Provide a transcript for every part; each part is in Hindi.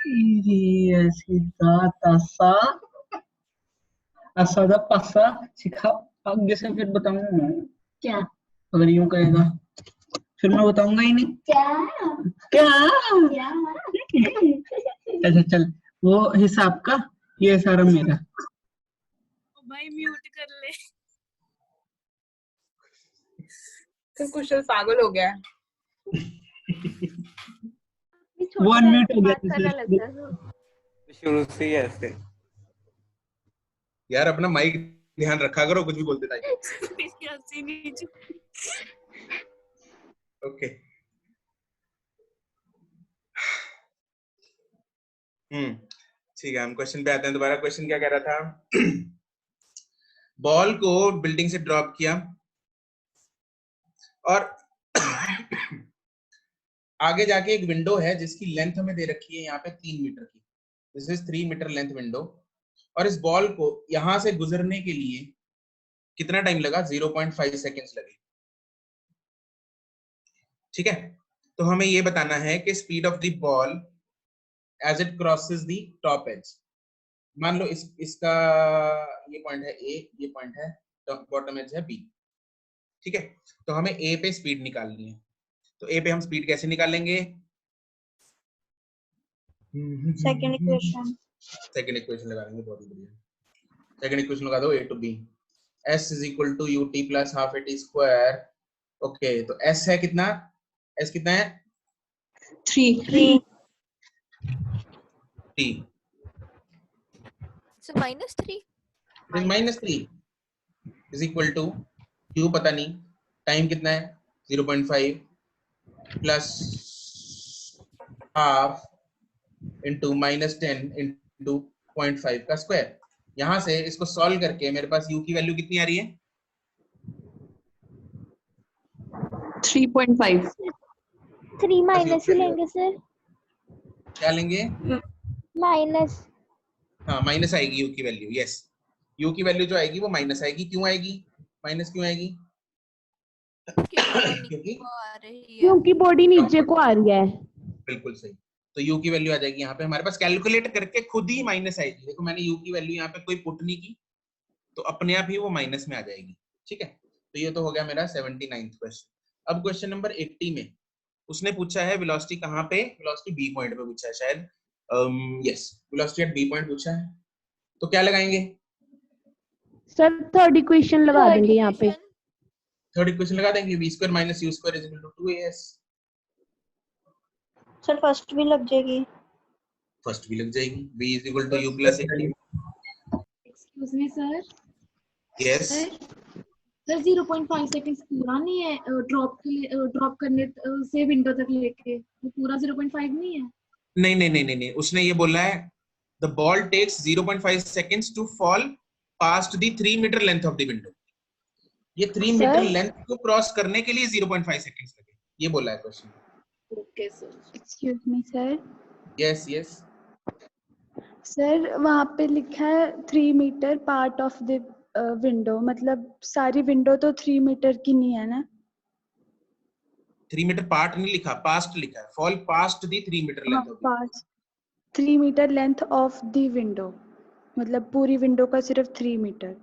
ऐसी तासा असादा पासा सिखा। आगे से फिर बताऊंगा मैं क्या, अगर यूं कहेगा फिर मैं बताऊंगा ही नहीं क्या क्या। अच्छा चल, वो हिसाब का ये सारा मेरा। भाई म्यूट कर ले। तो कुशल पागल हो गया है। वो अनम्यूट हो गया शुरू से ही ऐसे। यार अपना माइक ध्यान रखा करो, कुछ भी बोलते था। ओके ठीक है, हम क्वेश्चन पे आते हैं दोबारा। क्वेश्चन क्या कह रहा था? बॉल को बिल्डिंग से ड्रॉप किया और आगे जाके एक विंडो है जिसकी लेंथ हमें दे रखी है यहाँ पे 3 मीटर की। This is 3 metre length window. और इस बॉल को यहां से गुजरने के लिए कितना टाइम लगा? 0.5 सेकेंड्स लगे। ठीक है, तो हमें ये बताना है कि speed of the ball as it crosses the top edge. मान लो इसका ये पॉइंट है ए, ये पॉइंट है बॉटम एज है बी। ठीक है, तो हमें ए पे स्पीड निकालनी है। तो ए पे हम स्पीड कैसे निकालेंगे? सेकंड इक्वेशन लगा लेंगे, बहुत बढ़िया। सेकंड इक्वेशन लगा दो, a to b s is equal to ut plus half at square। Okay, तो s है कितना? s कितना है? 3 So -3 -3 is equal to q पता नहीं, टाइम कितना है? 0.5 प्लस हाफ इंटू -10 इंटू 0.5 का स्क्वायर। यहां से इसको सॉल्व करके मेरे पास u की वैल्यू कितनी आ रही है? 3.5। 3 माइनस ही लेंगे सर। क्या लेंगे? माइनस। हाँ, माइनस आएगी u की वैल्यू। यस, u की वैल्यू जो आएगी वो माइनस आएगी। क्यों आएगी माइनस? क्यों आएगी? क्योंकि बॉडी नीचे को आ रही है। बिल्कुल सही। तो u की वैल्यू आ जाएगी यहाँ पे हमारे पास। कैलकुलेट करके खुद ही माइनस आएगी। देखो मैंने u की वैल्यू यहाँ पे कोई पुट नहीं की, तो अपने आप ही वो माइनस में आ जाएगी। ठीक है, तो ये तो हो गया मेरा 79th क्वेश्चन। अब क्वेश्चन नंबर 80 में उसने पूछा है वेलोसिटी कहाँ पे? वेलोसिटी बी पॉइंट पे पूछा है शायद। Yes, velocity at B point पूछा है। तो क्या लगाएंगे सर? थर्ड इक्वेशन लगा देंगे यहाँ पे। थर्ड इक्वेशन लगा देंगे, v square minus u square is equal to 2as। Sir first भी लग जाएगी। फर्स्ट भी लग जाएगी, v is equal to u plus 80। Excuse me sir. Yes sir 0.5 seconds पूरा नहीं है ड्रॉप के लिए, ड्रॉप करने से विंडो तक लेके वो पूरा 0.5 नहीं है? नहीं नहीं नहीं नहीं नहीं, उसने ये बोला है the ball takes 0.5 seconds to fall past the 3 metre length of the window. ये 3 मीटर लेंथ को क्रॉस करने के लिए 0.5 सेकंड्स लगे, ये बोला है question. Okay sir. Excuse me sir. Yes yes sir वहाँ पे लिखा है 3 metre part of the window, मतलब सारी विंडो तो 3 मीटर की नहीं है ना? 3 मीटर पार्ट नहीं लिखा, पास्ट लिखा है। Fall past the 3 metre length of the 3 metre length of the window, मतलब पूरी विंडो का सिर्फ 3 मीटर।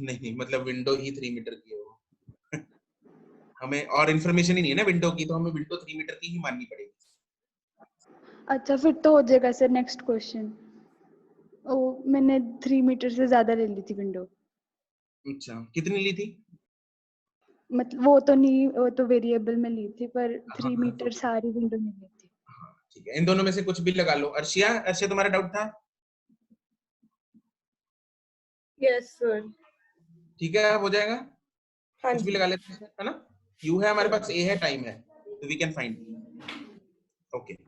नहीं, मतलब विंडो ही 3 मीटर की है वो। हमें और इन्फॉर्मेशन ही नहीं है ना विंडो की, तो हमें विंडो 3 मीटर की ही माननी पड़ेगी। अच्छा फिर तो हो जाएगा सर नेक्स्ट क्वेश्चन। ओ मैंने 3 मीटर से ज्यादा ले ली थी विंडो। अच्छा, कितनी ली थी? मतलब वो तो नहीं, वो तो वेरिएबल में ली थी, पर 3 मीटर सारी विंडो में ली थी। ठीक है, इन दोनों में से कुछ भी लगा लो। अर्शिया, अर्शिया तुम्हारा डाउट था? Yes sir. ठीक है, हो जाएगा। हाँ कुछ भी लगा लेते हैं, है ना? u है हमारे पास, a है, टाइम है, तो we can find. Okay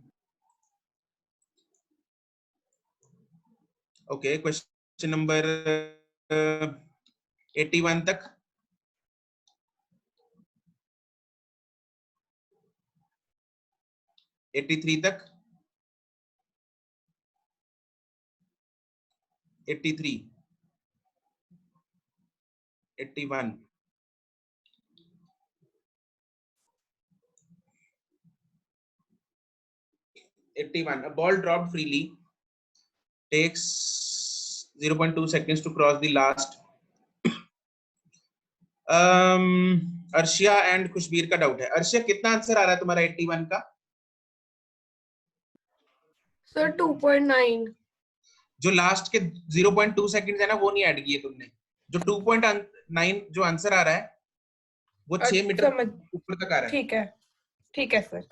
okay, question number 81 तक। एट्टी थ्री तक, 83, 81, 81. A ball dropped freely takes 0.2 seconds to cross the last. Arshia and Khushbir का डाउट है. अर्शिया कितना आंसर आ रहा है तुम्हारा 81 का? सर 2.9. जो लास्ट के 0.2 सेकंड्स है ना वो नहीं ऐड किए तुमने. जो 2.9 जो आंसर आ रहा है वो 6 मीटर ऊपर तक आ रहा है. ठीक है सर.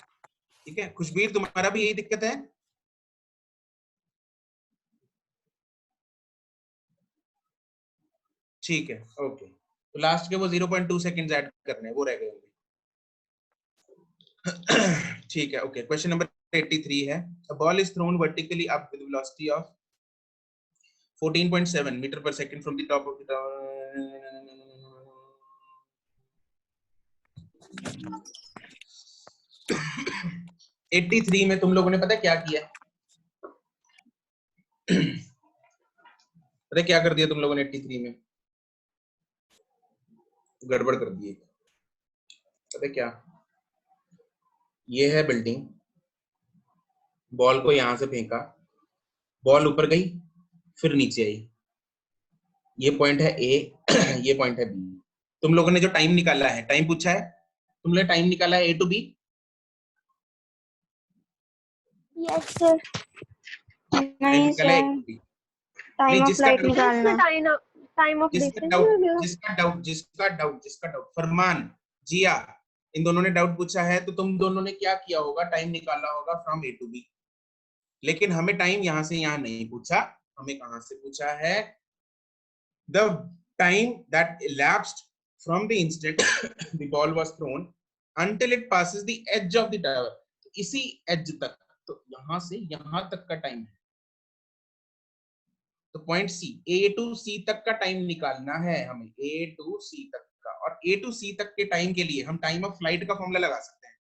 ठीक है खुशबीर, तुम्हारा भी यही दिक्कत है? ठीक है ओके. तो लास्ट के वो 0.2 सेकंड्स ऐड करने हैं, वो रह गए होंगे. ठीक है ओके. क्वेश्चन नंबर 83 है. A ball is thrown vertically up with velocity of 14.7 meter per second from the top of the tower. 83 में तुम लोगों ने पता क्या किया? पता क्या कर दिया तुम लोगों ने 83 में? गड़बड़ कर दी. पता क्या? ये है बिल्डिंग, बॉल को यहां से फेंका, बॉल ऊपर गई फिर नीचे आई. ये पॉइंट है ए, ये पॉइंट है बी. तुम लोगों ने जो टाइम निकाला है, टाइम पूछा है, तुम लोगों ने टाइम निकाला है ए टू बी. Yes sir. नहीं सर, टाइम ऑफ फ्लाइट निकालना. टाइम ऑफ जिसका डाउट फरमान, जिया, इन दोनों ने डाउट पूछा है तो तुम दोनों ने क्या किया होगा? टाइम निकाला होगा फ्रॉम ए टू बी. लेकिन हमें टाइम यहां से यहां नहीं पूछा, हमें कहां से पूछा है? The time that elapsed from the instant the ball was thrown until it passes the edge of the tower. इसी एज तक, तो यहां से यहां तक का टाइम है. तो पॉइंट सी, ए टू सी तक का टाइम निकालना है हमें, ए टू सी तक का. और ए टू सी तक के टाइम के लिए हम टाइम ऑफ फ्लाइट का फॉर्मूला लगा सकते हैं.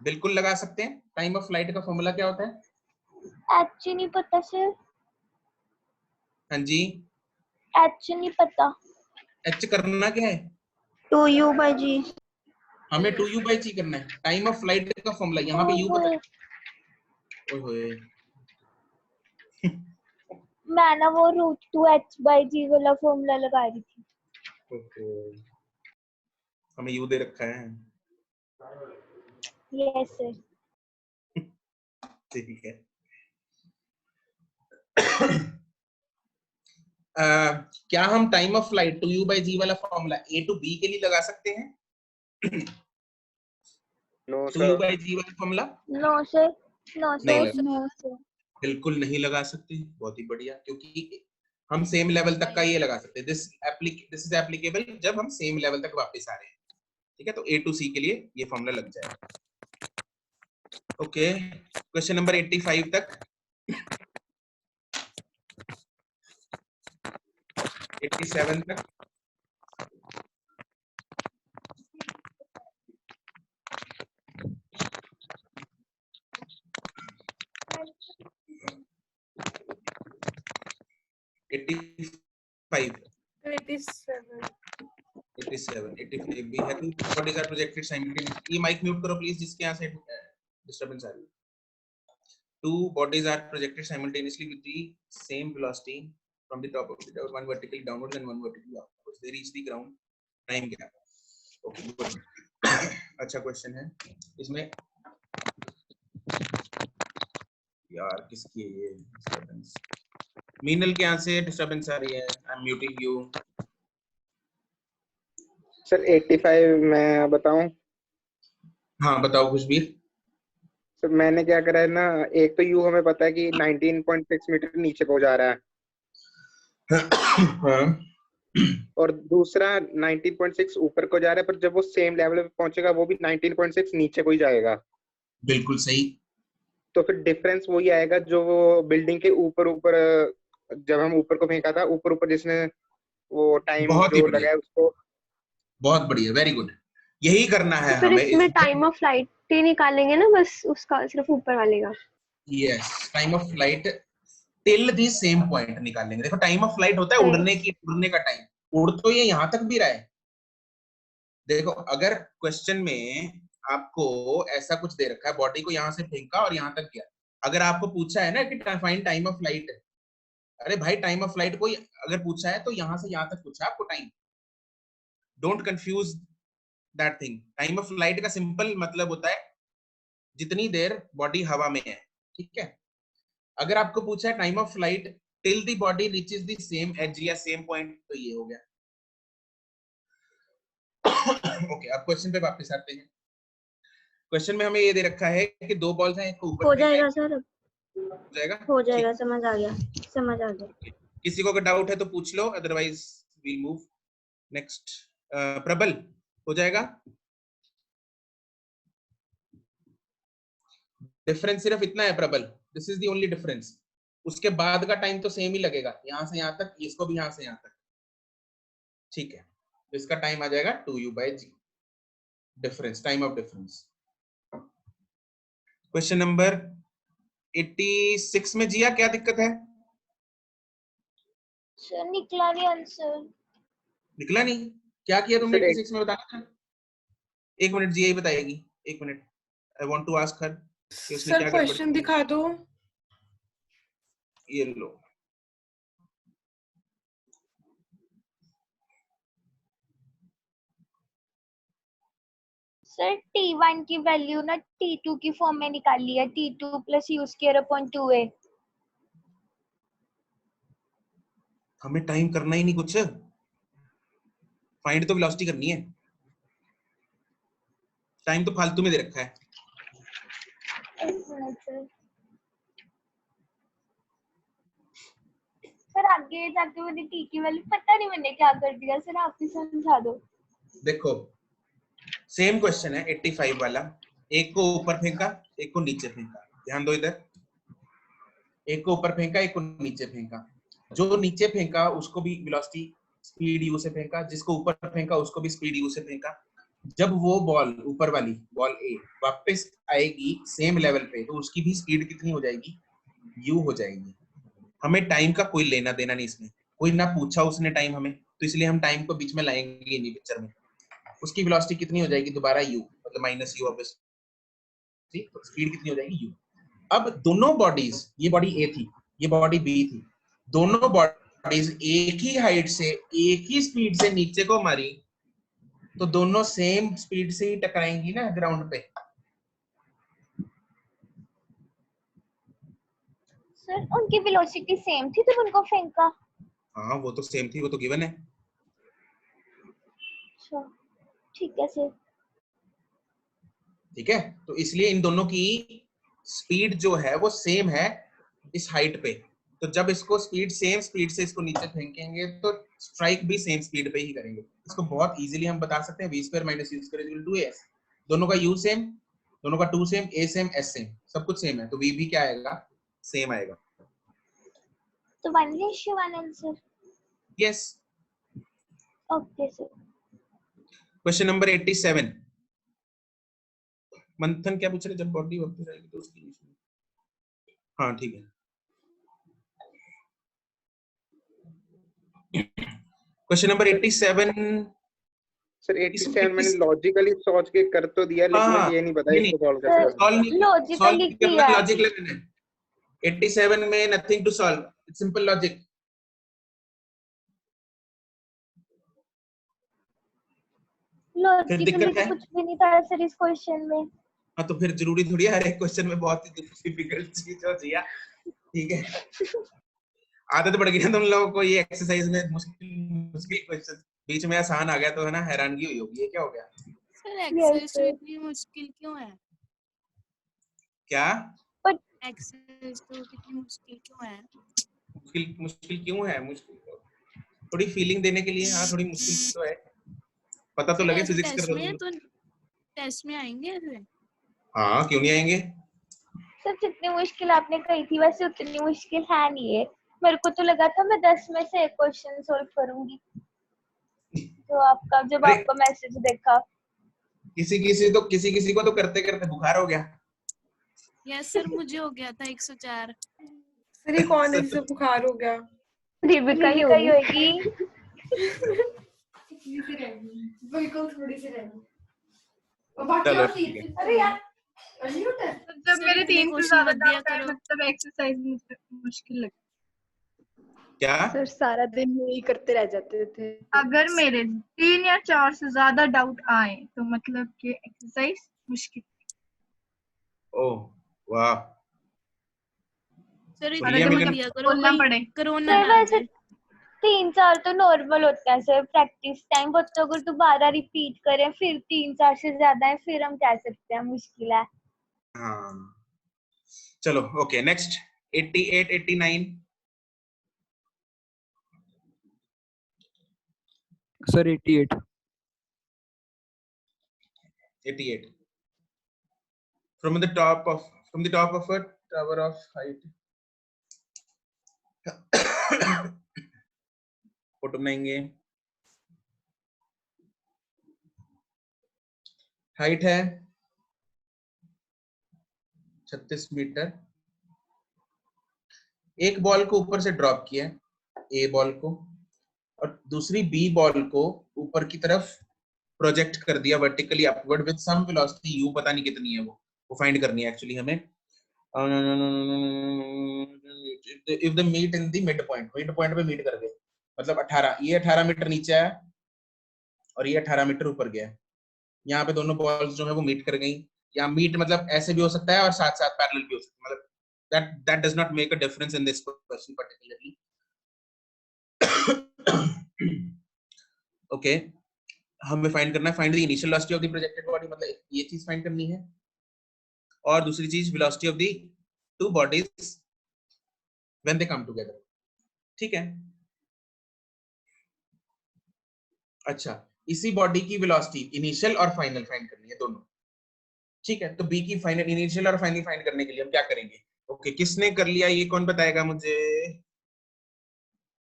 बिल्कुल लगा सकते हैं. टाइम ऑफ फ्लाइट का फॉर्मूला क्या होता है? एच नहीं पता सर. हाँ जी, एच नहीं पता. एच करना क्या है? 2u/g. हमें 2u/g करना है. टाइम ऑफ फ्लाइट का फॉर्मूला यहाँ पे u पता है. ओए मैं ना वो √2h/g वाला फॉर्मूला लगा रही थी. हमें u दे रखा है. Yes sir. ठीक है. क्या हम टाइम ऑफ फ्लाइट 2u/g वाला फॉर्मूला a टू b के लिए लगा सकते हैं? नो 2u/g वाला formula? No sir. No sir. बिल्कुल नहीं लगा सकते. बहुत ही बढ़िया, क्योंकि हम सेम लेवल तक का ये लगा सकते हैं. दिस इज एप्लीकेबल जब हम सेम लेवल तक वापस आ रहे हैं. ठीक है, तो a टू c के लिए ये फॉर्मूला लग जाएगा. ओके, क्वेश्चन नंबर 85 तक. 87 तक. भी है. What is our projected simultaneously? ये माइक म्यूट करो प्लीज, जिसके यहाँ से डिस्टरबेंस आ रही है. Two bodies are projected simultaneously with the same velocity from the top of the tower, one vertically downwards and one vertically upwards. They reach the ground. Time gap. Okay, good. अच्छा क्वेश्चन है. इसमें यार किसकी है ये डिस्टरबेंस? मीनल के यहाँ से डिस्टरबेंस आ रही है. I am muting you. Sir 85 मैं बताऊं? हाँ बताओ खुशबीर. सर मैंने क्या करा है ना, एक तो यू हमें पता है कि 19.6 मीटर नीचे को जा रहा है. हाँ. और दूसरा 19.6 ऊपर को जा रहा है, पर जब वो सेम लेवल पे पहुंचेगा वो भी 19.6 नीचे को ही जाएगा. बिल्कुल सही. तो फिर डिफरेंस वही आएगा जो वो बिल्डिंग के ऊपर ऊपर, जब हम ऊपर को फेंका था, ऊपर ऊपर जिसने वो टाइम जो लगाया उसको. बहुत बढ़िया, वेरी गुड. यही करना है तो हमें. इसमें टाइम ऑफ फ्लाइट ही निकालेंगे ना, बस उसका सिर्फ ऊपर वाले का. Yes, time of flight till the same point निकालेंगे. देखो टाइम ऑफ फ्लाइट होता है उड़ने का टाइम. उड़ तो ये यहाँ तक भी रहा है. देखो अगर क्वेश्चन में आपको ऐसा कुछ दे रखा है, बॉडी को यहाँ से फेंका और यहाँ तक गया। अगर आपको पूछा है ना कि फाइंड टाइम ऑफ फ्लाइट, अरे भाई टाइम ऑफ फ्लाइट कोई अगर पूछा है तो यहाँ से यहाँ तक पूछा है आपको time. Don't confuse that thing. Time of flight का सिंपल मतलब होता है जितनी देर बॉडी हवा में है, ठीक है। अगर आपको पूछा है time of flight till the body reaches the same edge या सेम पॉइंट, तो ये हो गया। ओके, अब क्वेश्चन पे वापस आते हैं। क्वेश्चन में हमें ये दे रखा है कि दो बॉल्स हैं, एक को ऊपर हो जाएगा सर, हो जाएगा, हो जाएगा, समझ आ गया, समझ आ गया। किसी को अगर डाउट है तो पूछ लो, अदरवाइज वील मूव नेक्स्ट। प्रबल हो जाएगा। डिफरेंस सिर्फ इतना है प्रबल, this is the only difference. उसके बाद का टाइम तो सेम ही लगेगा, यहाँ से यहाँ तक, इसको भी यहाँ से यहाँ तक, ठीक है। तो इसका टाइम आ जाएगा 2u/g, difference, time of difference. Question number 86 में जिया क्या दिक्कत है? सर निकला नहीं आंसर। निकला नहीं? क्या किया तुमने 86 में, बताना था। 1 मिनट, जिया ही बताएगी, 1 मिनट। I want to ask her कि उसने सर क्या क्वेश्चन दिखा दो। ये लो। सर T1 की वैल्यू ना T2 की फॉर्म में निकाली है, T2 + u²/2a। हमें टाइम करना ही नहीं कुछ, फाइंड तो वेलोसिटी करनी है। टाइम तो फालतू में दे रखा है। सर आगे जाके मुझे T की वैल्यू पता नहीं, मैंने क्या कर दिया। सर आप ही समझा दो। देखो सेम क्वेश्चन है 85 वाला, एक को ऊपर फेंका, एक को नीचे फेंका। ध्यान दो इधर, एक को ऊपर फेंका, एक को नीचे फेंका। जो नीचे फेंका उसको भी वेलोसिटी स्पीड u से फेंका, जिसको ऊपर फेंका उसको भी स्पीड u से फेंका। जब वो बॉल, ऊपर वाली बॉल A वापस आएगी सेम लेवल पे, तो उसकी भी स्पीड कितनी हो जाएगी? u हो जाएगी। हमें टाइम का कोई लेना देना नहीं इसमें, कोई ना पूछा उसने टाइम हमें, तो इसलिए हम टाइम को बीच में लाएंगे नहीं पिक्चर में। उसकी वेलोसिटी कितनी हो जाएगी दोबारा? u, मतलब माइनस u ऑब्वियसली, तो स्पीड कितनी हो जाएगी? u। अब दोनों बॉडीज, ये बॉडी A थी, ये बॉडी B थी, दोनों बॉडीज एक ही हाइट से एक ही स्पीड से नीचे को मारी, तो दोनों सेम स्पीड से ही टकराएंगी ना ग्राउंड पे। सर उनकी वेलोसिटी सेम थी तो उनको फेंका। हाँ वो तो सेम थी, वो तो गिवन है। अच्छा ठीक है सर। ठीक है, तो इसलिए इन दोनों की स्पीड जो है वो सेम है इस हाइट पे। तो जब इसको स्पीड, सेम स्पीड से इसको नीचे फेंकेंगे तो स्ट्राइक भी सेम स्पीड पे ही करेंगे। इसको बहुत इजीली हम बता सकते हैं v² - u² = 2as। दोनों का u सेम, दोनों का 2 same, a same, s same, सब कुछ सेम है, तो v भी क्या आएगा? सेम आएगा। तो 1:1 answer. Yes. Okay sir. Question number 87, मंथन क्या पूछ रहे? जब बॉडी वापस आएगी तो उसकी, हाँ ठीक है। Question number 87। सर 87 मैंने लॉजिकली सोच के कर तो दिया, लेकिन मुझे ये नहीं पता इसको सॉल्व कैसे करना है। लॉजिकली किया। लॉजिक लेना है 87 में, nothing to solve, it's simple logic. Logically तो कुछ भी नहीं था सर इस क्वेश्चन में। हाँ तो फिर जरूरी थोड़ी है हर एक क्वेश्चन में बहुत ही डिफिकल्ट चीज हो जिया, ठीक है। आदत पड़ गई है तुम लोगों को ये एक्सरसाइज में मुश्किल क्वेश्चन, बीच में आसान आ गया तो है ना, हैरानगी हुई होगी ये क्या हो गया। सर एक्सरसाइज तो इतनी मुश्किल क्यों है? क्या एक्सरसाइज तो कितनी मुश्किल क्यों है? मुश्किल क्यों है? मुश्किल थोड़ी फीलिंग देने के लिए, हाँ थोड़ी मुश्किल तो है, पता तो लगे फिजिक्स कर रहे हो तो टेस्ट में आएंगे ऐसे। हाँ क्यों नहीं आएंगे। सर जितनी मुश्किल आपने कही थी वैसे उतनी मुश्किल है नहीं है। मेरे को तो लगा था मैं 10 में से एक क्वेश्चन सॉल्व करूंगी, तो आपका जब आपका मैसेज देखा, किसी को तो करते करते बुखार हो गया। यस सर मुझे हो गया था 104। सर ये कौन है जिसे बुखार हो गया? रिबिका ही होगी। बिल्कुल थोड़ी सी रह गई। चलो ठीक है। अरे यार जब मेरे 3 से ज्यादा डाउट आए मतलब एक्सरसाइज मुश्किल लगी। क्या? सर सारा दिन यही करते रह जाते थे। अगर मेरे 3 या 4 से ज्यादा डाउट आए तो मतलब कि एक्सरसाइज मुश्किल। ओह वाह, सर बढ़िया। इतना मतलब दिया करो बोलना कोई पड़े। कोरोना सर ना आ वैसे जाए। 3-4 तो नॉर्मल होता है सर प्रैक्टिस टाइम, वो तो अगर दोबारा रिपीट करें फिर 3-4 से ज्यादा है फिर हम कह सकते हैं मुश्किल है। हाँ चलो okay next 88 89। Sir 88 88 from the top of a tower of height photo बनाएंगे। हाइट है 36 मीटर। एक बॉल को ऊपर से ड्रॉप किया ए बॉल को, और दूसरी बी बॉल को ऊपर की तरफ प्रोजेक्ट कर दिया vertically upward with some velocity u, पता नहीं कितनी है वो फाइंड करनी है एक्चुअली हमें। If the meet in the mid point पे मीट कर गए, मतलब 18, ये 18 मीटर नीचे आया और ये 18 मीटर ऊपर गया। यहाँ पे दोनों बॉल्स जो है वो मीट कर गई, या मीट मतलब ऐसे भी हो सकता है और साथ साथ पैरेलल भी हो सकता है, मतलब that does not make a difference in this question particularly. okay, हमें फाइंड करना है find the initial velocity of the projected body, मतलब ये चीज फाइंड करनी है, और दूसरी चीज velocity of the two bodies when they come together. ठीक है, अच्छा इसी बॉडी की वेलोसिटी इनिशियल और फाइनल फाइंड करनी है दोनों। ठीक है, तो बी की फाइनल इनिशियल और फाइनल फाइंड करने के लिए हम क्या करेंगे? ओके किसने कर लिया ये, कौन बताएगा मुझे?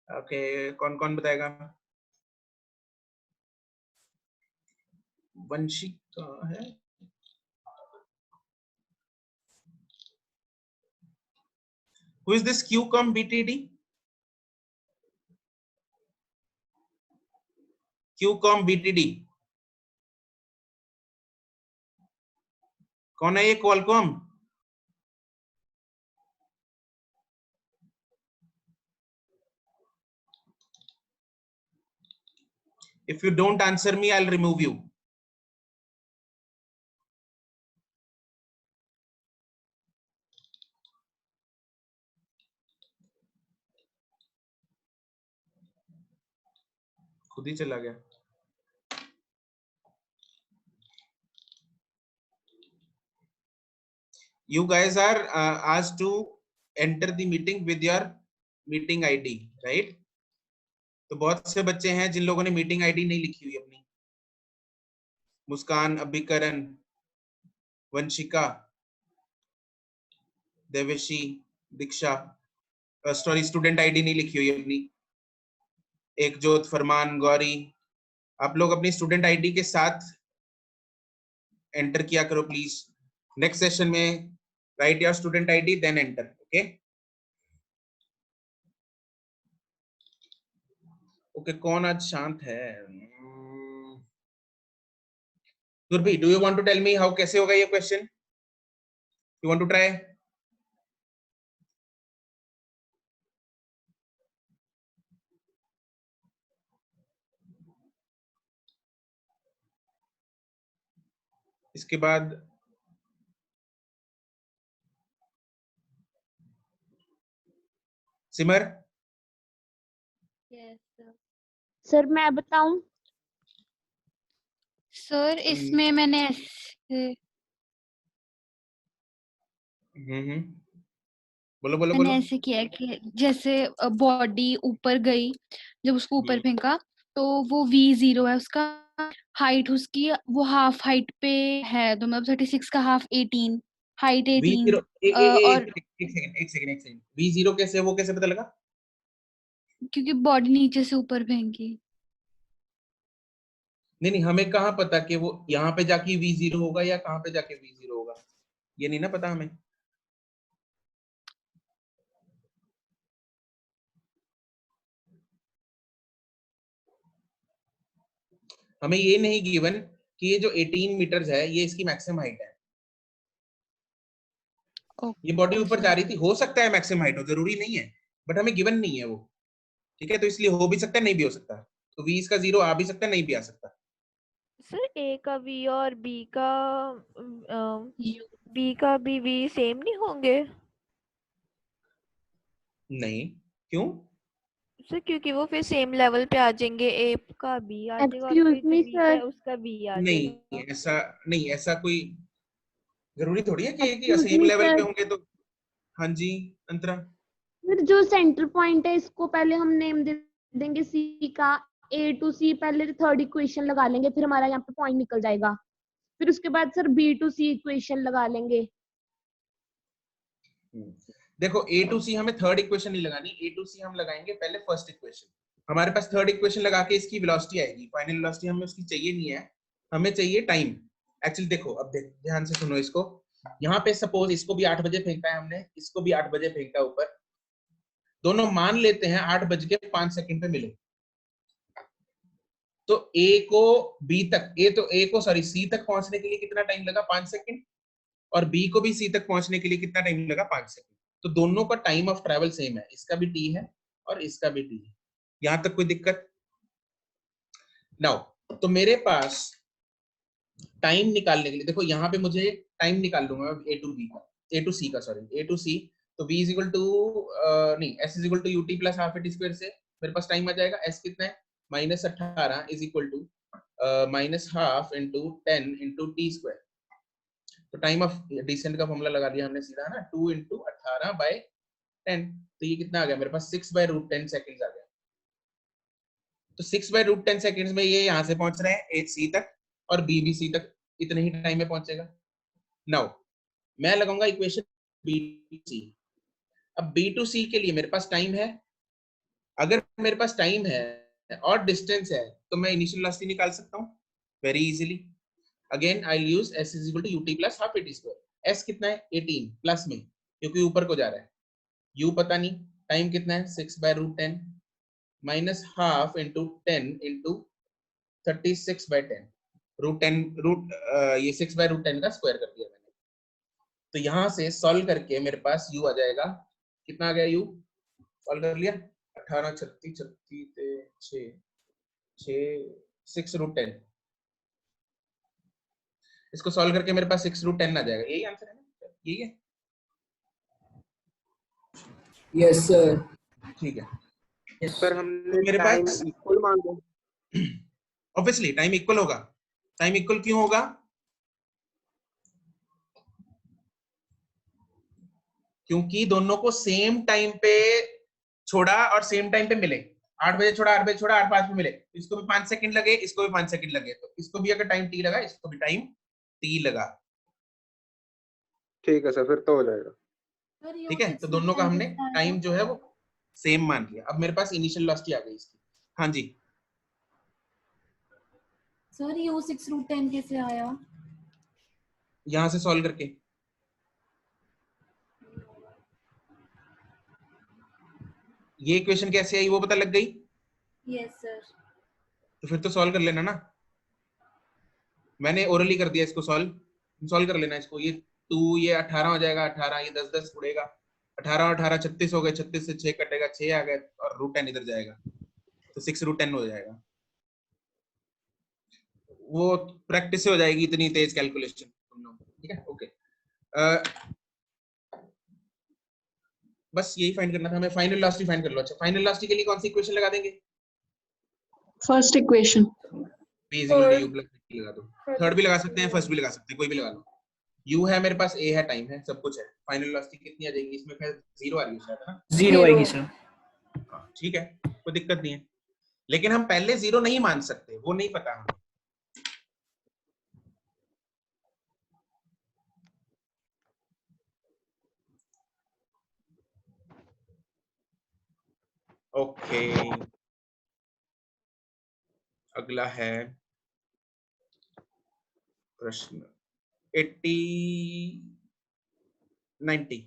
ओके कौन कौन बताएगा? वंशिका है। Who is this QCOM BTD? QCOM BTD कौन है ये? Qualcomm? If you don't answer me, I'll remove you. खुद ही चला गया। You guys are asked to enter the meeting with your meeting ID, right? तो बहुत से बच्चे हैं जिन लोगों ने मीटिंग आईडी नहीं लिखी हुई अपनी। मुस्कान, अभिकरण, वंशिका, देवेशी, दीक्षा, सॉरी स्टूडेंट आईडी नहीं लिखी हुई अपनी। एक जोत, फरमान, गौरी, आप लोग अपनी स्टूडेंट आईडी के साथ एंटर किया करो प्लीज। नेक्स्ट सेशन में write your student ID then enter. Okay okay, कौन आज शांत है? Durbhi, do you want to tell me how कैसे होगा ये question? You want to try? इसके बाद सिमर। सर मैं बताऊं? सर इसमें मैंने ऐसे बोलो बोलो मैंने बोलो। ऐसे किया कि जैसे बॉडी ऊपर गई, जब उसको ऊपर फेंका तो वो V0 है उसका, हाइट उसकी वो हाफ हाइट पे है, तो मतलब 36 का हाफ 18, हाइट 18। V0 और एक सेकंड V0 कैसे, वो कैसे पता लगा? क्योंकि बॉडी नीचे से ऊपर फेंकी। नहीं हमें कहाँ पता कि वो यहाँ पे जाके V0 होगा या कहाँ पे जाके V0 होगा, ये नहीं ना पता हमें। हमें ये नहीं गिवन कि ये जो 18 मीटर्स है ये इसकी मैक्सिमम हाइट है। ये बॉडी ऊपर जा रही थी, हो सकता है मैक्सिमम हाइट हो, जरूरी नहीं है, बट हमें गिवन नहीं है वो, ठीक है। तो इसलिए हो भी सकता है, नहीं भी हो सकता। तो v इसका 0 आ भी सकता है, नहीं भी आ सकता। सर ए का v और b का भी v सेम नहीं होंगे? नहीं, क्यों? सर क्योंकि वो फिर सेम लेवल पे आ जाएंगे, a का b आ जाएगा और एक्सक्यूज फिर मी जो v का है सर, उसका b आ नहीं, जाएगा। ऐसा नहीं, ऐसा कोई जरूरी थोड़ी है कि एक्सक्यूज सेम मी लेवल पे सर, होंगे तो। हाँ जी अंतरा। फिर जो सेंटर पॉइंट है इसको पहले हम नेम दे देंगे सी का, ए टू सी पहले थर्ड इक्वेशन लगा लेंगे, फिर हमारा यहाँ पे पॉइंट निकल जाएगा। फिर उसके बाद sir B to C equation लगा लेंगे। देखो ए टू सी हमें थर्ड इक्वेशन नहीं लगानी, ए टू सी हम लगाएंगे पहले फर्स्ट इक्वेशन। हमारे पास थर्ड इक्वेशन लगा के इसकी वेलोसिटी आएगी, फाइनल वेलोसिटी हमें उसकी चाहिए नहीं है, हमें चाहिए टाइम। एक्चुअली देखो, अब ध्यान से सुनो इसको। यहाँ पे सपोज इसको भी 8 बजे फेंका है हमने, इसको भी 8 बजे फेंका ऊपर, दोनों मान लेते हैं 8:05 पे मिले। तो ए को बी तक, सी तक पहुंचने के लिए कितना टाइम लगा? 5 सेकंड। और बी को भी सी तक पहुंचने के लिए कितना टाइम लगा? 5 सेकंड। तो दोनों का टाइम ऑफ ट्रैवल सेम है, इसका भी टी है और इसका भी टी है। यहां तक कोई दिक्कत? नाउ तो मेरे पास टाइम निकालने के लिए देखो, यहाँ पे मुझे टाइम निकाल लूंगा ए टू सी। तो v इज इक्वल टू नहीं, s is equal to ut plus half a t square से मेरे पास टाइम आ जाएगा। s कितना है? -18 is equal to -half into 10 into t square. तो टाइम ऑफ डिसेंट का फॉर्मूला लगा दिया हमने सीधा ना, 2 इंटू 18/10। तो ये कितना आ गया मेरे पास? 6/√10 सेकंड्स आ गया। तो 6/√10 सेकंड्स में ये यहाँ से पहुंच रहे हैं ए सी तक, और बी भी सी तक, इतने ही टाइम में पहुंचेगा। नाउ मैं लगाऊंगा इक्वेशन बी टू सी। अब बी टू सी के लिए मेरे पास टाइम है, अगर मेरे पास टाइम है और डिस्टेंस है तो मैं इनिशियल वेलोसिटी निकाल सकता हूँ very easily. Again I will use s is equal to ut plus half a t square. s कितना है? 18 प्लस में, क्योंकि ऊपर को जा रहा है। u पता नहीं, टाइम कितना है? 6/√10 माइनस हाफ इंटू 10 इंटू 36/10 ये 6/√10 का स्क्वायर कर दिया मैंने। तो यहां से सॉल्व करके मेरे पास u आ जाएगा, कितना आ गया u? सॉल्व कर लिया, 18 36 36 6/√10। इसको सॉल्व करके मेरे पास 6/10 आ जाएगा। यही आंसर है ना? यही है। Yes sir. ठीक है सर हमने मेरे टाइम पास इक्वल मांगा। ऑब्वियसली टाइम इक्वल होगा। टाइम इक्वल क्यों होगा? क्योंकि दोनों को सेम टाइम पे छोड़ा और सेम टाइम पे मिले। 8 बजे छोड़ा, 8 बजे छोड़ा, 8:05 पे मिले। इसको भी 5 सेकंड लगे, इसको भी 5 सेकंड लगे, तो इसको भी अगर टाइम टी लगा, इसको भी टाइम टी लगा। ठीक है सर, फिर तो हो जाएगा। ठीक है, तो दोनों का हमने टाइम जो है वो सेम मान लिया। अब मेरे पास इनिशियल वेलोसिटी आ गई इसकी। हाँ जी सर ये 6/10 कैसे आया? यहां से सॉल्व करके। ये इक्वेशन कैसे आई वो पता लग गई? Yes sir. तो फिर तो सॉल्व कर लेना ना, मैंने ओरली कर दिया इसको सॉल्व कर लेना इसको। ये 2 ये 18 हो जाएगा, 18 ये 10 उड़ेगा, 18 और 18 36 हो गए, 36 से 6 कटेगा, 6 आ गए और √10 इधर जाएगा, तो 6/10 हो जाएगा। वो प्रैक्टिस से हो जाएगी इतनी तेज कैलकुलेशन तुम लोग। ठीक है ओके, बस यही फाइंड करना था हमें। फाइनल वेलोसिटी फाइंड कर लो। अच्छा, फाइनल वेलोसिटी के लिए कौन सी इक्वेशन लगा देंगे? First equation v is equal to u plus t लगा दो। थर्ड भी लगा सकते हैं, फर्स्ट भी लगा सकते हैं, कोई भी लगा लो। u है मेरे पास, a है, टाइम है, सब कुछ है। फाइनल वेलोसिटी कितनी आ जाएगी इसमें? खैर 0 आ रही है शायद, है ना? 0 आएगी सर। हाँ ठीक है, कोई दिक्कत नहीं है, लेकिन हम पहले 0 नहीं मान सकते, वो नहीं पता हमें। ओके अगला है प्रश्न 90।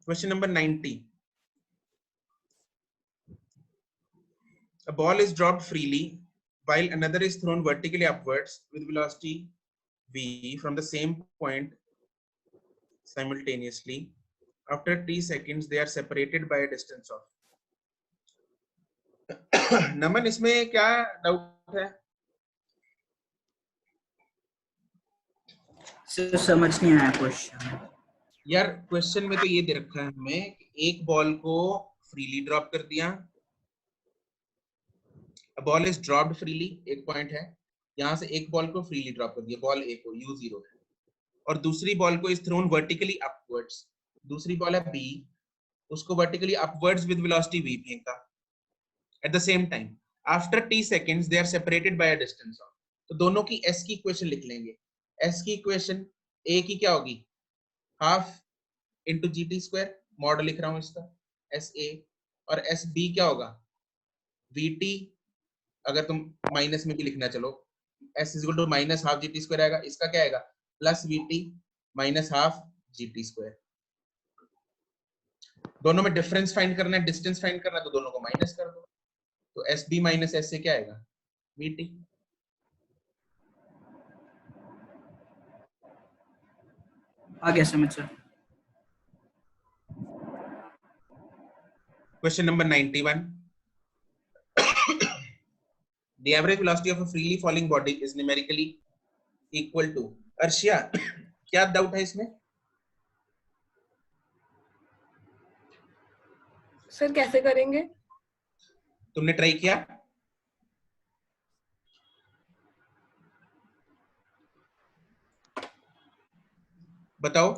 Question number 90। A ball is dropped freely while another is thrown vertically upwards with velocity v from the same point simultaneously. After t seconds, they are separated by a distance of. नमन, इसमें क्या डाउट है? समझ नहीं आया क्वेश्चन। यार क्वेश्चन में तो ये दे रखा है हमें कि एक बॉल को फ्रीली ड्रॉप कर दिया, बॉल इज ड्रॉप्ड फ्रीली, एक पॉइंट है, यहां से एक बॉल को फ्रीली ड्रॉप कर दिया, बॉल ए को u0 है, और दूसरी बॉल को इज थ्रोन वर्टिकली अपवर्ड्स, दूसरी बॉल है b, उसको vertically upwards with velocity v फेंका at the same time, after t seconds they are separated by a distance of. तो दोनों की s की इक्वेशन लिख लेंगे। s की इक्वेशन a की क्या होगी, हाफ इंटू जी टी स्क्वायर, मॉडल लिख रहा हूं इसका एस ए, और एस बी क्या होगा वी टी, अगर तुम माइनस में भी लिखना चलो s is equal to minus half g t square आएगा, इसका क्या आएगा plus v t minus half g t square. दोनों में डिफरेंस फाइंड करना है, डिस्टेंस फाइंड करना है, तो दोनों को माइनस कर दो, तो एस बी माइनस एस से क्या आएगा वी टी। आ गया समझ sir. Question number 91. The average velocity of a freely falling body is numerically equal to. Arshia, क्या डाउट है इसमें? सर कैसे करेंगे? तुमने ट्राई किया? बताओ।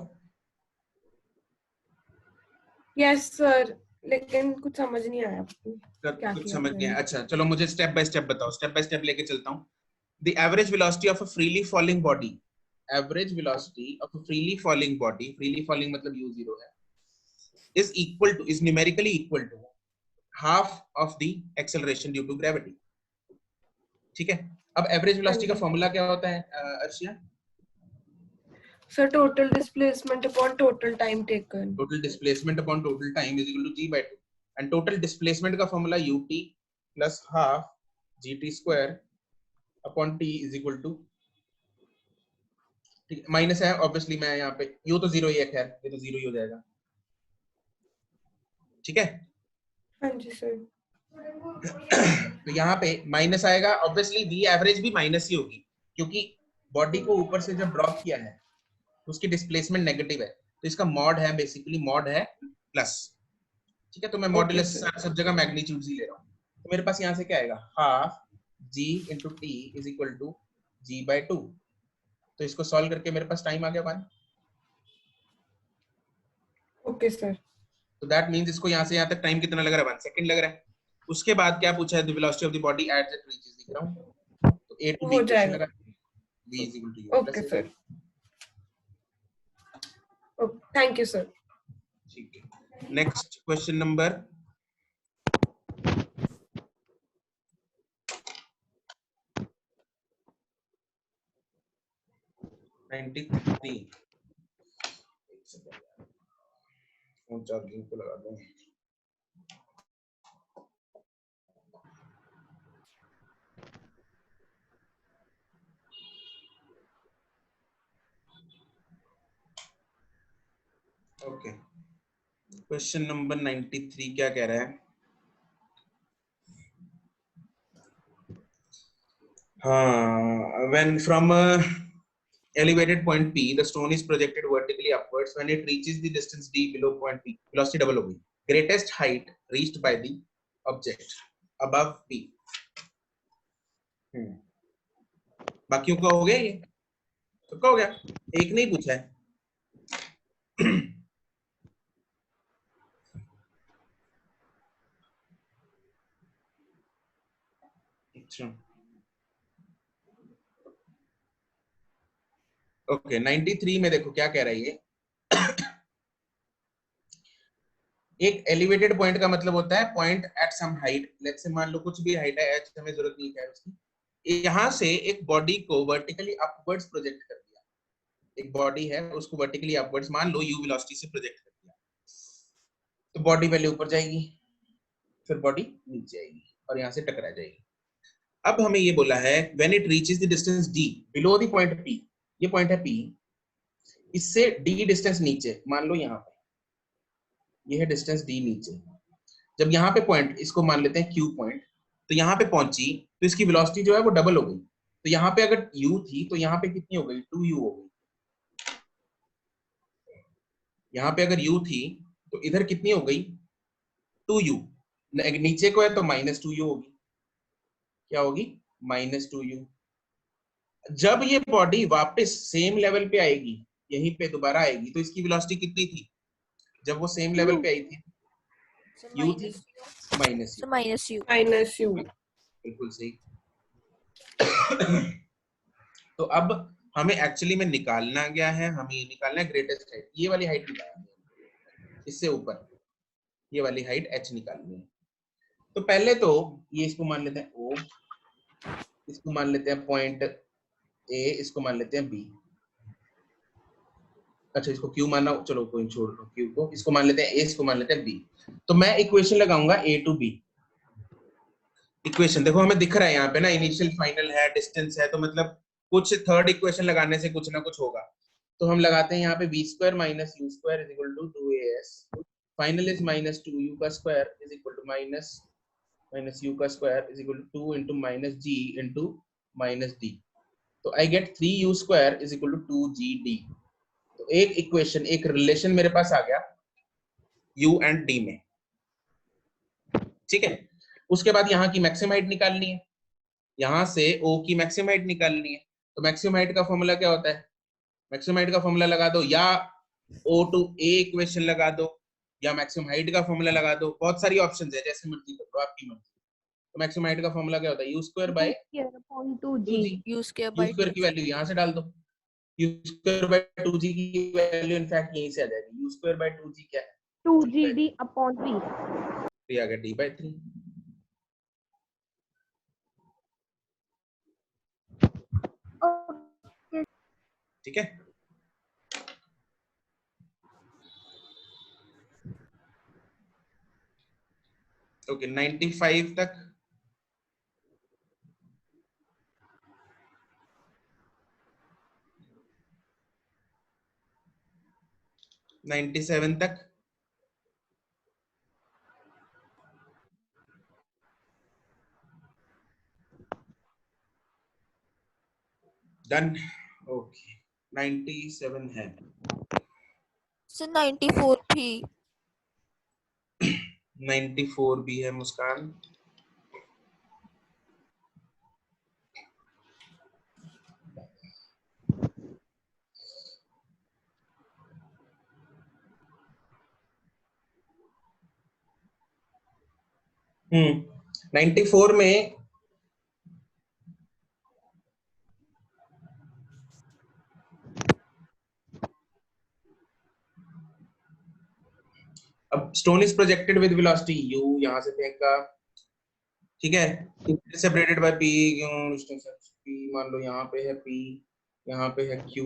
यस सर, लेकिन कुछ समझ नहीं आया आपको क्या कुछ किया समझ आपने? गया? अच्छा चलो मुझे स्टेप बाय स्टेप बताओ, स्टेप बाय स्टेप लेके चलता हूँ। The average velocity of a freely falling body, average velocity of a freely falling body, freely falling मतलब u0 है, is equal to, is numerically equal to half of the acceleration due to gravity. ठीक है, अब एवरेज वेलोसिटी का फॉर्मूला क्या होता है Arshiya? Sir total displacement upon total time taken. Total displacement upon total time is equal to g by 2, and total displacement का formula ut plus half gt square upon t is equal to, ठीक है माइनस है ऑब्वियसली, मैं यहाँ पे u तो 0 ही है, खैर ये तो 0 ही हो जाएगा, ठीक है। हाँ जी सर। तो यहाँ पे माइनस आएगा, ऑब्वियसली v एवरेज भी माइनस ही होगी, क्योंकि बॉडी को ऊपर से जब ड्रॉप किया है उसकी डिस्प्लेसमेंट नेगेटिव है, तो इसका मॉड है, बेसिकली मॉड है प्लस, ठीक है। तो मैं मॉडुलस सब जगह मैग्नीट्यूड ही ले रहा हूँ, तो मेरे पास यहाँ से क्या आएगा half g into t is equal to g by 2। तो इसको सॉल्व करके मेरे पास टाइम आ गया 1। Okay sir. तो दैट मींस इसको यहाँ से यहाँ तक टाइम कितना लग रहा है 1 सेकंड लग रहा है। उसके बाद क्या पूछा है, the velocity of the body at that reaches, लिख रहा हूँ, तो a टू b इक्वेशन लगा v is equal to u। Okay sir, thank you sir. ठीक है, next question number 93। Phone charging पे लगा दूं। ओके, क्वेश्चन नंबर 93 क्या कह रहा है? हाँ, when from a elevated point P, the stone is projected vertically upwards. When it reaches the distance d below point P, velocity double होगी. Greatest height reached by the object above P. बाकियों का हो गया, ये सबका हो गया, एक नहीं पूछा है। अच्छा ओके, 93 में देखो क्या कह रहा है ये। एक एलिवेटेड पॉइंट का मतलब होता है point at some height, let's say मान लो कुछ भी हाइट है, h हमें जरूरत नहीं है उसकी। यहाँ से एक बॉडी को वर्टिकली अपवर्ड्स प्रोजेक्ट कर दिया, एक बॉडी है उसको वर्टिकली अपवर्ड्स मान लो u वेलोसिटी से प्रोजेक्ट कर दिया, तो बॉडी पहले ऊपर जाएगी, फिर बॉडी नीचे आएगी और यहाँ से टकरा जाएगी। अब हमें ये बोला है when it reaches the distance d below the point p, ये पॉइंट है p, इससे d डिस्टेंस नीचे, मान लो यहाँ पे ये है डिस्टेंस d नीचे, जब यहाँ पे पॉइंट, इसको मान लेते हैं q पॉइंट, तो यहाँ पे पहुंची तो इसकी वेलोसिटी जो है वो डबल हो गई। तो यहाँ पे अगर u थी तो यहाँ पे कितनी हो गई, 2u हो गई। यहाँ पे अगर u थी तो इधर कितनी हो गई, 2u, नीचे को है तो -2u होगी, क्या होगी, -2u। जब ये बॉडी वापस सेम लेवल पे आएगी, यहीं पे दोबारा आएगी, तो इसकी वेलोसिटी कितनी थी जब वो सेम लेवल पे आई थी, u थी, -u। बिल्कुल सही। तो अब हमें एक्चुअली में निकालना क्या है, हमें ये निकालना है ग्रेटेस्ट हाइट, ये वाली हाइट निकालनी है, इससे ऊपर ये वाली हाइट h निकालनी है। तो पहले तो ये इसको मान लेते हैं O, इसको मान लेते हैं पॉइंट A, इसको मान लेते हैं B, अच्छा इसको Q माना, चलो कोई छोड़ दो Q को, इसको मान लेते हैं A, इसको मान लेते हैं B। तो मैं इक्वेशन लगाऊंगा A to B। इक्वेशन देखो हमें दिख रहा है यहाँ पे ना, इनिशियल फाइनल है, डिस्टेंस है, तो मतलब कुछ थर्ड इक्वेशन लगाने से कुछ ना कुछ होगा। तो हम लगाते हैं यहाँ पे b² - u² = 2as, final is -2u² - -u² = 2 × -g × -d। तो आई गेट 3u² = 2gd। तो एक इक्वेशन, एक रिलेशन मेरे पास आ गया u एंड d में, ठीक है। उसके बाद यहाँ की मैक्सिमम हाइट निकालनी है, यहाँ से O की मैक्सिमम हाइट निकालनी है। तो मैक्सिमम हाइट का फॉर्मूला क्या होता है, मैक्सिमम हाइट का फॉर्मूला लगा दो, या O to A इक्वेशन लगा दो, या मैक्सिमम हाइट का फॉर्मूला लगा दो, बहुत सारी ऑप्शंस है, जैसे मर्जी कर लो, आपकी मर्जी। तो मैक्सिमम हाइट का फॉर्मूला क्या होता है, u² की वैल्यू यहाँ से डाल दो, u²/2g की वैल्यू इनफैक्ट यहीं से आ जाएगी, u²/2g क्या है, 2gd/3, ये आ गया d/3। ठीक है, ओके 95 तक। $97 तक, डन, ओके 97 है। सर 94 भी 94 भी है मुस्कान। हम्म, 94 में अब stone is projected with velocity u, यहां से फेंका, ठीक है, सेपरेटेड बाय p, p मान लो यहाँ पे है p, यहाँ पे है q,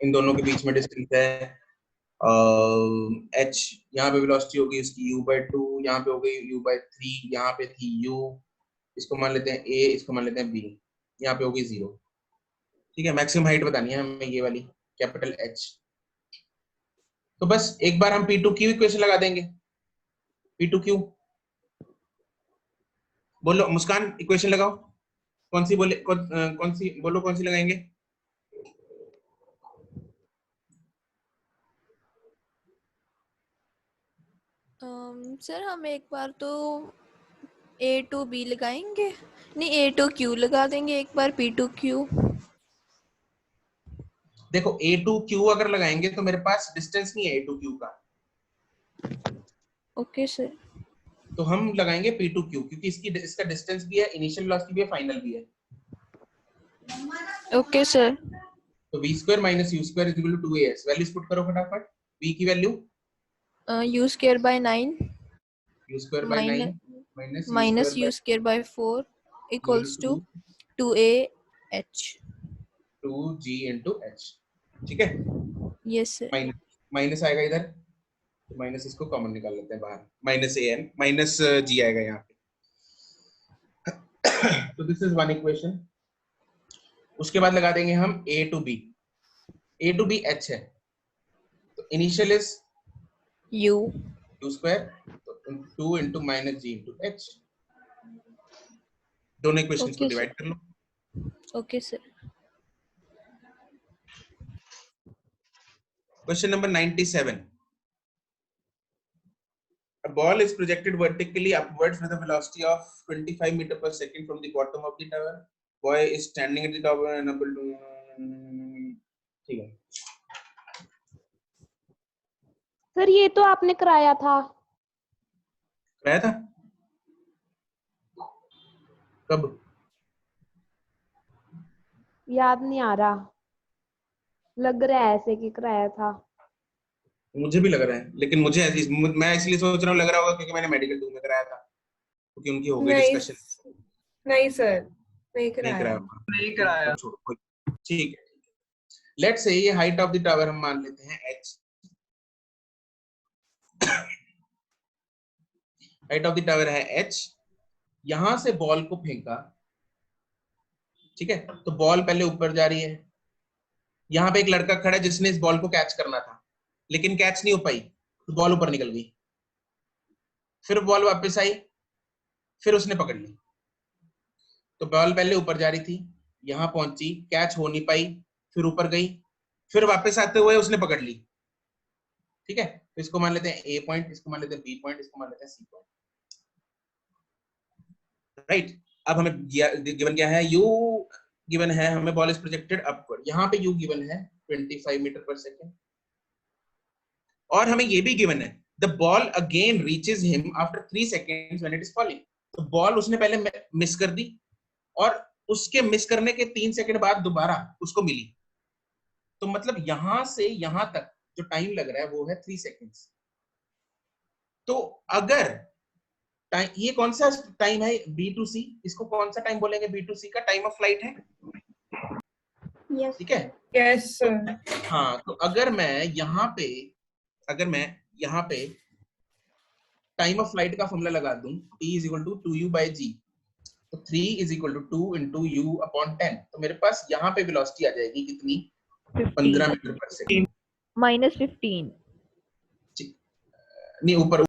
इन दोनों के बीच में डिस्टेंस है h, यहाँ पे वेलोसिटी होगी उसकी u/2, यहाँ पे हो गई u/3, यहाँ पे थी u, इसको मान लेते हैं a, इसको मान लेते हैं b, यहाँ पे होगी 0, ठीक है। मैक्सिमम हाइट बतानी है हमें, ये वाली कैपिटल H। तो बस एक बार हम P2Q इक्वेशन लगा देंगे, P2Q बोलो मुस्कान, इक्वेशन लगाओ, कौन सी बोले, कौन सी बोलो, कौन सी लगाएंगे, सर हम एक बार तो A to B लगाएंगे, नहीं A to Q लगा देंगे एक बार, P2Q। देखो A to Q अगर लगाएंगे तो मेरे पास डिस्टेंस नहीं है A to Q का, ओके सर। तो हम लगाएंगे P2Q, क्योंकि इसका डिस्टेंस भी है, इनिशियल वेलोसिटी भी है, फाइनल भी है। Okay sir. तो v² - u² = 2as, values put करो फटाफट। v की value u²/9 u²/9 minus u²/4 equals to 2ah 2g × h, ठीक है। Yes sir. माइनस आएगा इधर, तो माइनस इसको कॉमन निकाल लेते हैं बाहर, -an -g आएगा यहाँ पे। तो दिस इज वन इक्वेशन। उसके बाद लगा देंगे हम a to b h है, तो इनिशियल इज u स्क्वायर, तो 2 into minus g into h, दोनों इक्वेशंस को ओके डिवाइड कर लो। Sir. Okay sir. Question number 97. A ball is projected vertically upwards with a velocity of 25 meter per second from the bottom of the tower. Boy is standing at the tower and unable to. ठीक है। सर ये तो आपने कराया था। कराया था? कब? याद नहीं आ रहा, लग रहा है ऐसे कि कराया था। मुझे भी लग रहा है, लेकिन मैं इसलिए सोच रहा हूँ लग रहा होगा क्योंकि मैंने मेडिकल 2 में कराया था, क्योंकि उनकी हो गई डिस्कशन। नहीं सर, नहीं कराया। नहीं कराया। छोड़ो, ठीक है। लेट्स से ये हाइट ऑफ द टावर हम मान लेते हैं h। Height of the tower है h। यहां से बॉल को फेंका, ठीक है, तो बॉल पहले ऊपर जा रही है। यहाँ पे एक लड़का खड़ा है जिसने इस बॉल को कैच करना था, लेकिन कैच नहीं हो पाई, तो बॉल ऊपर निकल गई। फिर बॉल वापस आई, फिर उसने पकड़ ली। तो बॉल पहले ऊपर जा रही थी, यहां पहुंची, कैच हो नहीं पाई, फिर ऊपर गई, फिर वापस आते हुए उसने पकड़ ली। ठीक है, तो इसको मान लेते हैं ए पॉइंट, इसको मान लेते हैं बी पॉइंट, इसको मान लेते हैं सी पॉइंट। राइट, अब हमें गिवन क्या है, यू गिवन है हमें, बॉल इज प्रोजेक्टेड अपवर्ड। यहाँ पे यू गिवन है 25 मीटर पर सेकेंड, और हमें ये भी गिवन है the ball again reaches him after 3 seconds when it is falling. तो बॉल उसने पहले मिस कर दी और उसके मिस करने के 3 सेकंड बाद दोबारा उसको मिली। तो मतलब यहां से यहां तक जो टाइम लग रहा है वो है 3 seconds। तो अगर टाइम, ये कौन सा टाइम है B2C, इसको कौन सा टाइम बोलेंगे? B2C का टाइम ऑफ फ्लाइट है। ठीक है, यस सर। हाँ, तो अगर मैं यहाँ पे टाइम ऑफ फ्लाइट का फॉर्मूला लगा दूं, T is equal to 2U/g, तो 3 is equal to 2 into U/10, तो मेरे पास यहाँ पे वेलोसिटी आ जाएगी कितनी? 15 मीटर पर सेकंड। -15 नहीं, ऊपर